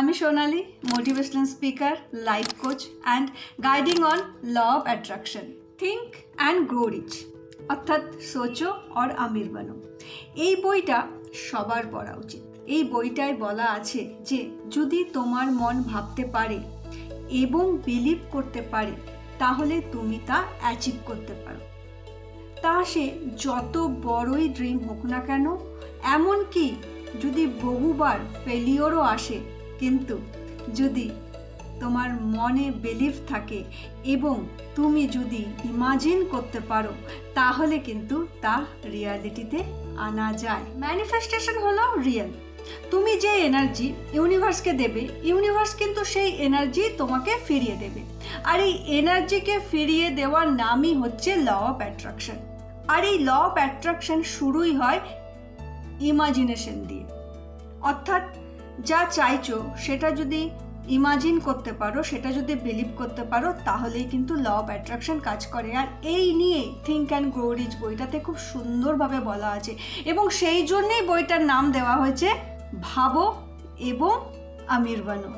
আমি Sonali, motivational speaker, life coach and guiding on law of attraction. Think and grow rich, অর্থাৎ সোচো আর আমির বানো। এই বইটা সবার পড়া উচিত। এই বইটায় বলা আছে যে যদি তোমার মন ভাবতে পারে এবং বিলিভ করতে পারে তাহলে তুমি তা অ্যাচিভ করতে পারো। তা সে যত বড়ই ড্রিম হোক না কেন, এমনকি যদি বহুবার ফেলিওরও আসে, কিন্তু যদি তোমার মনে বিলিভ থাকে এবং তুমি যদি ইমাজিন করতে পারো তাহলে কিন্তু তা রিয়ালিটিতে আনা যায়। ম্যানিফেস্টেশন হলো রিয়েল। তুমি যে এনার্জি ইউনিভার্সকে দেবে, ইউনিভার্স কিন্তু সেই এনার্জি তোমাকে ফিরিয়ে দেবে। আর এই এনার্জিকে ফিরিয়ে দেওয়ার নামই হচ্ছে ল অফ অ্যাট্রাকশন। আর এই ল অফ অ্যাট্রাকশন শুরুই হয় ইমাজিনেশন দিয়ে। অর্থাৎ যা চাইছো সেটা যদি ইমাজিন করতে পারো, সেটা যদি বিলিভ করতে পারো, তাহলেই কিন্তু ল অফ অ্যাট্রাকশন কাজ করে। আর এই নিয়ে থিঙ্ক অ্যান্ড গ্রো রিচ বইটাতে খুব সুন্দরভাবে বলা আছে এবং সেই জন্যেই বইটার নাম দেওয়া হয়েছে ভাবো এবং আমির বানো।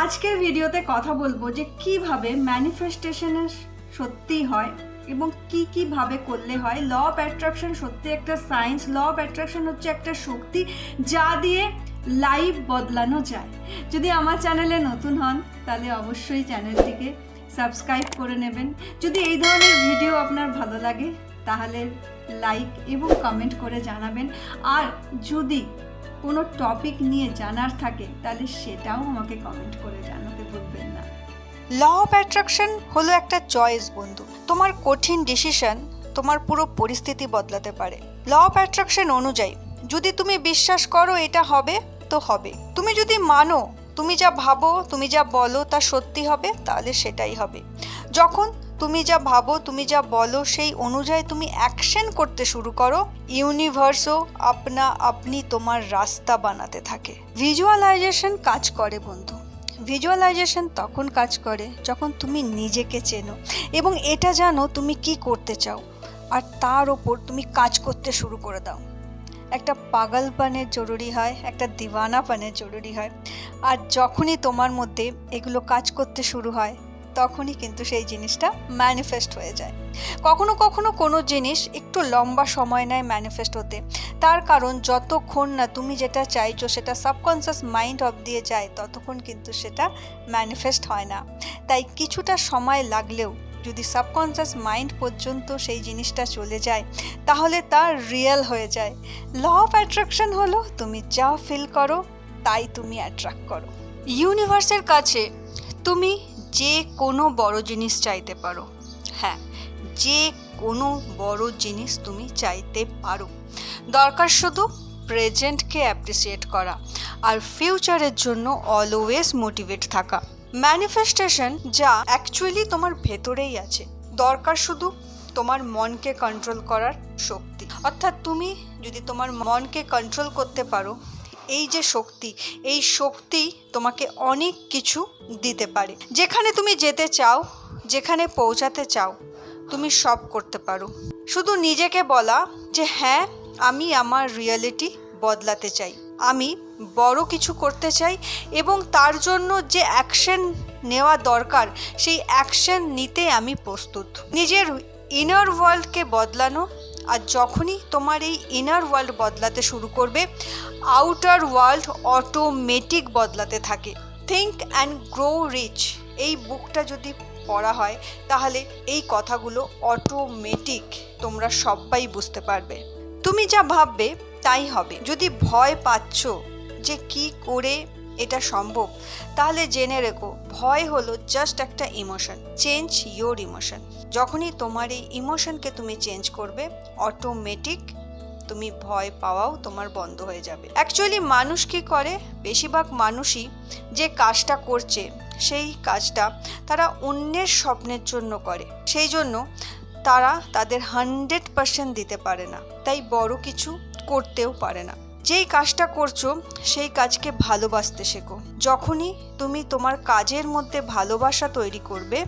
আজকের ভিডিওতে কথা বলবো যে কিভাবে ম্যানিফেস্টেশনের সত্যি হয় এবং কিভাবে করলে হয়। ল অফ অ্যাট্রাকশন সত্যি একটা সায়েন্স। ল অফ অ্যাট্রাকশন হচ্ছে একটা শক্তি যা দিয়ে লাইফ বদলানো যায়। যদি আমার চ্যানেলে নতুন হন তাহলে অবশ্যই চ্যানেলটিকে সাবস্ক্রাইব করে নেবেন। যদি এই ধরনের ভিডিও আপনার ভালো লাগে তাহলে লাইক এবং কমেন্ট করে জানাবেন। আর যদি কোনো টপিক নিয়ে জানার থাকে তাহলে সেটাও আমাকে কমেন্ট করে জানাতে ভুলবেন না। ল অফ অ্যাট্রাকশন হলো একটা চয়েস বন্ধু। তোমার কঠিন ডিসিশন তোমার পুরো পরিস্থিতি বদলাতে পারে। ল অফ অ্যাট্রাকশন অনুযায়ী যদি তুমি বিশ্বাস করো এটা হবে তো হবে। তুমি যদি মানো তুমি যা ভাবো, তুমি যা বলো তা সত্যি হবে, তাহলে সেটাই হবে। যখন তুমি যা ভাবো, তুমি যা বলো সেই অনুযায়ী তুমি অ্যাকশন করতে শুরু করো, ইউনিভার্সও আপনি তোমার রাস্তা বানাতে থাকে। ভিজুয়ালাইজেশন কাজ করে বন্ধু। ভিজুয়ালাইজেশন তখন কাজ করে যখন তুমি নিজেকে চেনো এবং এটা জানো তুমি কি করতে চাও, আর তার ওপর তুমি কাজ করতে শুরু করে দাও। একটা পাগলপানের জরুরি হয়, একটা দিওয়ানাপানের জরুরি হয়। আর যখনই তোমার মধ্যে এগুলো কাজ করতে শুরু হয় তখনই কিন্তু সেই জিনিসটা ম্যানিফেস্ট হয়ে যায়। কখনো কখনো কোনো জিনিস একটু লম্বা সময় নেয় ম্যানিফেস্ট হতে। তার কারণ যতক্ষণ না তুমি যেটা চাইছো সেটা সাবকনসিয়াস মাইন্ড দিয়ে যায় ততক্ষণ কিন্তু সেটা ম্যানিফেস্ট হয় না। তাই কিছুটা সময় লাগলেও যদি সাবকনসিয়াস মাইন্ড পর্যন্ত সেই জিনিসটা চলে যায় তাহলে তা রিয়েল হয়ে যায়। ল অফ অ্যাট্রাকশন হলো তুমি যা ফিল করো তাই তুমি অ্যাট্রাক্ট করো। ইউনিভার্সের কাছে তুমি যে কোনো বড় জিনিস চাইতে পারো। হ্যাঁ, যে কোনো বড় জিনিস তুমি চাইতে পারো। দরকার শুধু প্রেজেন্টকে অ্যাপ্রিসিয়েট করা আর ফিউচারের জন্য অলওয়েজ মোটিভেট থাকা। ম্যানিফেস্টেশন যা অ্যাকচুয়ালি তোমার ভেতরেই আছে। দরকার শুধু তোমার মনকে কন্ট্রোল করার শক্তি। অর্থাৎ তুমি যদি তোমার মনকে কন্ট্রোল করতে পারো, এই যে শক্তি, এই শক্তি তোমাকে অনেক কিছু দিতে পারে। যেখানে তুমি যেতে চাও, যেখানে পৌঁছাতে চাও, তুমি সব করতে পারো। শুধু নিজেকে বলা যে হ্যাঁ আমি আমার রিয়েলিটি বদলাতে চাই, আমি বড় কিছু করতে চাই এবং তার জন্য যে অ্যাকশন নেওয়া দরকার সেই অ্যাকশন নিতে আমি প্রস্তুত। নিজের ইনার ওয়ার্ল্ডকে বদলানো। আর যখনই তোমার এই ইনার ওয়ার্ল্ড বদলাতে শুরু করবে, আউটার ওয়ার্ল্ড অটোমেটিক বদলাতে থাকে। থিঙ্ক অ্যান্ড গ্রো রিচ এই বুকটা যদি পড়া হয় তাহলে এই কথাগুলো অটোমেটিক তোমরা সবাই বুঝতে পারবে। তুমি যা ভাববে তাই হবে। যদি ভয় পাচ্ছ যে কি করে এটা সম্ভব, তাহলে জেনে রেখো ভয় হলো জাস্ট একটা ইমোশন। Change your emotion. যখনই তোমার এই ইমোশনকে তুমি চেঞ্জ করবে অটোমেটিক তুমি ভয় পাওয়াও তোমার বন্ধ হয়ে যাবে। অ্যাকচুয়ালি মানুষ কি করে, বেশিরভাগ মানুষই যে কাজটা করছে সেই কাজটা তারা অন্যের স্বপ্নের জন্য করে, সেই জন্য তারা তাদের 100% দিতে পারে না, তাই বড় কিছু করতেও পারে না। যেই কাজটা করছো সেই কাজকে ভালোবাসতে শেখো। যখনই তুমি তোমার কাজের মধ্যে ভালোবাসা তৈরি করবে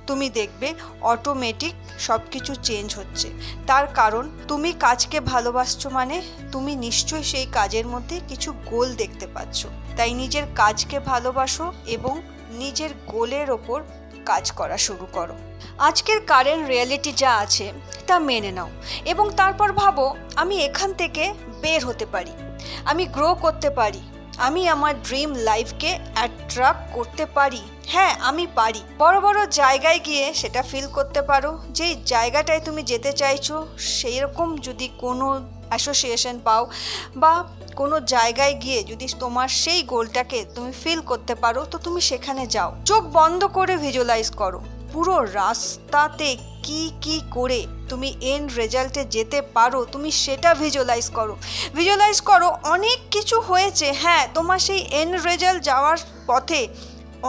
তুমি দেখবে অটোমেটিক সব কিছু চেঞ্জ হচ্ছে। তার কারণ তুমি কাজকে ভালোবাসছো মানে তুমি নিশ্চয়ই সেই কাজের মধ্যে কিছু গোল দেখতে পাচ্ছ। তাই নিজের কাজকে ভালোবাসো এবং নিজের গোলের ওপর কাজ করা শুরু করো। আজকের কারেন্ট রিয়েলিটি যা আছে তা মেনে নাও এবং তারপর ভাবো আমি এখান থেকে বের হতে পারি, আমি গ্রো করতে পারি, আমি আমার ড্রিম লাইফকে অ্যাট্রাক্ট করতে পারি। হ্যাঁ, আমি পারি। বড় বড় জায়গায় গিয়ে সেটা ফিল করতে পারো। যেই জায়গাটায় তুমি যেতে চাইছো সেই রকম যদি কোনো অ্যাসোসিয়েশন পাও বা কোনো জায়গায় গিয়ে যদি তোমার সেই গোলটাকে তুমি ফিল করতে পারো তো তুমি সেখানে যাও। চোখ বন্ধ করে ভিজুয়ালাইজ করো পুরো রাস্তাতে কি কি করে তুমি এন্ড রেজাল্টে যেতে পারো, তুমি সেটা ভিজুয়ালাইজ করো। অনেক কিছু হয়েছে, হ্যাঁ, তোমার সেই এন্ড রেজাল্ট যাওয়ার পথে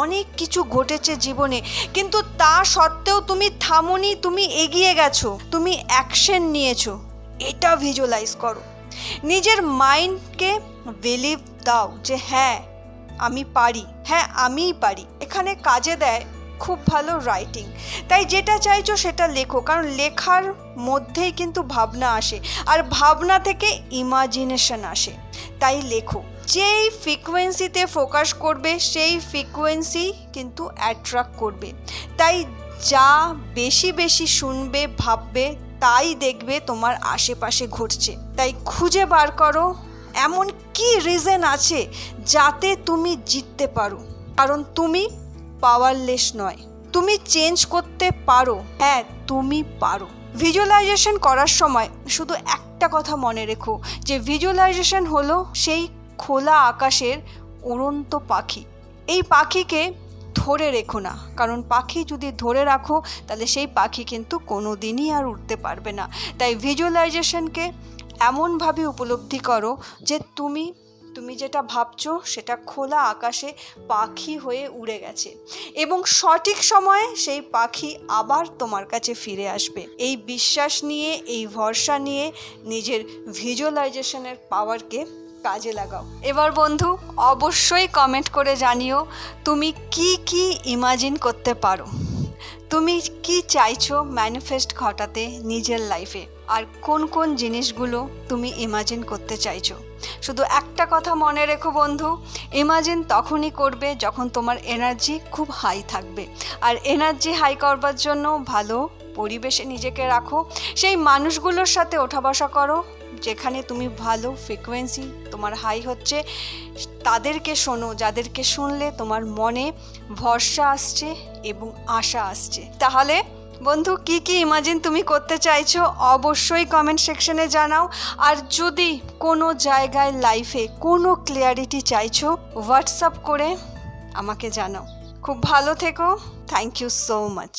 অনেক কিছু ঘটেছে জীবনে, কিন্তু তা সত্ত্বেও তুমি থামোনি, তুমি এগিয়ে গেছো, তুমি অ্যাকশন নিয়েছো। এটা ভিজুয়ালাইজ করো। নিজের মাইন্ডকে বিলিভ দাও যে হ্যাঁ আমি পারি, হ্যাঁ আমিই পারি। এখানে কাজে দেয় খুব ভালো রাইটিং। তাই যেটা চাইছো সেটা লেখো, কারণ লেখার মধ্যেই কিন্তু ভাবনা আসে আর ভাবনা থেকে ইমাজিনেশন আসে। তাই লেখো। যেই ফ্রিকোয়েন্সিতে ফোকাস করবে সেই ফ্রিকোয়েন্সি কিন্তু অ্যাট্রাক্ট করবে। তাই যা বেশি বেশি শুনবে ভাববে তাই দেখবে তোমার আশেপাশে ঘটছে। তাই খুঁজে বার করো এমন কি রিজন আছে যাতে তুমি জিততে পারো, কারণ তুমি পাওয়ারলেস নয়, তুমি চেঞ্জ করতে পারো। হ্যাঁ, তুমি পারো। ভিজুয়ালাইজেশন করার সময় শুধু একটা কথা মনে রেখো যে ভিজুয়ালাইজেশন হলো সেই খোলা আকাশের উড়ন্ত পাখি। এই পাখিকে ধরে রেখো না, কারণ পাখি যদি ধরে রাখো তাহলে সেই পাখি কিন্তু কোনো দিনই আর উঠতে পারবে না। তাই ভিজুয়ালাইজেশনকে এমনভাবে উপলব্ধি করো যে তুমি যেটা ভাবছো সেটা খোলা আকাশে পাখি হয়ে উড়ে গেছে এবং সঠিক সময়ে সেই পাখি আবার তোমার কাছে ফিরে আসবে। এই বিশ্বাস নিয়ে, এই ভরসা নিয়ে নিজের ভিজুয়ালাইজেশনের পাওয়ারকে কাজে লাগাও। এবার বন্ধু অবশ্যই কমেন্ট করে জানিও তুমি কি কি ইমাজিন করতে পারো, তুমি কি চাইছো ম্যানিফেস্ট ঘটাতে নিজের লাইফে, আর কোন কোন জিনিসগুলো তুমি ইমাজিন করতে চাইছো। শুধু একটা কথা মনে রেখো বন্ধু, ইমাজিন তখনই করবে যখন তোমার এনার্জি খুব হাই থাকবে। আর এনার্জি হাই করবার জন্য ভালো পরিবেশে নিজেকে রাখো, সেই মানুষগুলোর সাথে ওঠা বসা করো যেখানে তুমি ভালো ফ্রিকোয়েন্সি তোমার হাই হচ্ছে, তাদেরকে শোনো যাদেরকে শুনলে তোমার মনে ভরসা আসছে এবং আশা আসছে। তাহলে বন্ধু কি কি ইমাজিন তুমি করতে চাইছো অবশ্যই কমেন্ট সেকশনে জানাও। আর যদি কোনো জায়গায় লাইফে কোনো ক্লিয়ারিটি চাইছো হোয়াটসঅ্যাপ করে আমাকে জানাও। খুব ভালো থেকো। Thank you so much.